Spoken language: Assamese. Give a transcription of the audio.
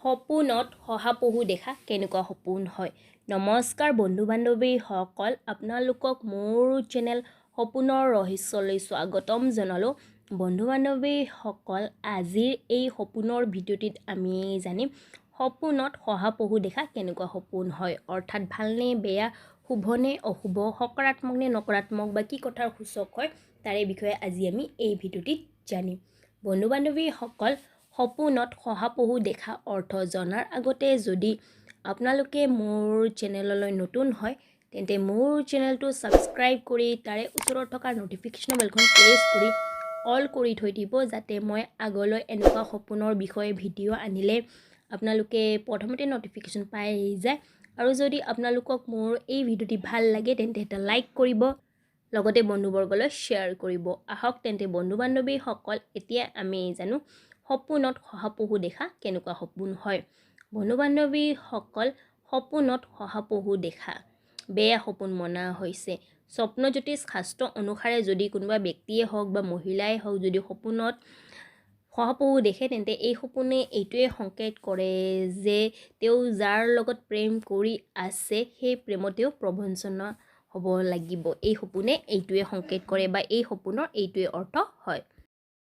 সপোনত শহাপহু দেখা কেনেকুৱা সপোন হয়। নমস্কাৰ বন্ধু বান্ধৱীসকল, আপোনালোকক মোৰ চেনেল সপোনৰ ৰহস্যলৈ স্বাগতম জনালোঁ। বন্ধু বান্ধৱীসকল, আজিৰ এই সপোনৰ ভিডিঅ'টিত আমি জানিম সপোনত শহাপহু দেখা কেনেকুৱা সপোন হয়, অৰ্থাৎ ভালনে বেয়া, শুভনে অশুভ, সকাৰাত্মক নে নকাৰাত্মক বা কি কথাৰ সূচক হয় তাৰে বিষয়ে আজি আমি এই ভিডিঅ'টিত জানিম। বন্ধু বান্ধৱীসকল, সপোনত শহাপহু দেখা অৰ্থ জনাৰ আগতে যদি আপোনালোকে মোৰ চেনেললৈ নতুন হয় তেন্তে মোৰ চেনেলটো ছাবস্ক্ৰাইব কৰি তাৰে ওচৰত থকা ন'টিফিকেশ্যন বেলখন প্ৰেছ কৰি অল কৰি থৈ দিব, যাতে মই আগলৈ এনেকুৱা সপোনৰ বিষয়ে ভিডিঅ' আনিলে আপোনালোকে প্ৰথমতে ন'টিফিকেশ্যন পাই যায়। আৰু যদি আপোনালোকক মোৰ এই ভিডিঅ'টি ভাল লাগে তেন্তে এটা লাইক কৰিব, লগতে বন্ধুবৰ্গলৈ শ্বেয়াৰ কৰিব। আহক তেন্তে বন্ধু বান্ধৱীসকল, এতিয়া আমি জানো সপোনত শহাপহু দেখা কেনেকুৱা সপোন হয়। বন্ধু বান্ধৱীসকল, সপোনত শহাপহু দেখা বেয়া সপোন মনা হৈছে। স্বপ্নজ্যোতিষ শাস্ত্ৰ অনুসাৰে যদি কোনোবা ব্যক্তিয়ে হওক বা মহিলাই হওক যদি সপোনত শহাপহু দেখে তেন্তে এই সপোনে এইটোৱে সংকেত কৰে যে তেওঁ যাৰ লগত প্ৰেম কৰি আছে সেই প্ৰেমতেও প্ৰবঞ্চনা হ'ব লাগিব। এই সপোনে এইটোৱে সংকেত কৰে বা এই সপোনৰ এইটোৱে অৰ্থ হয়।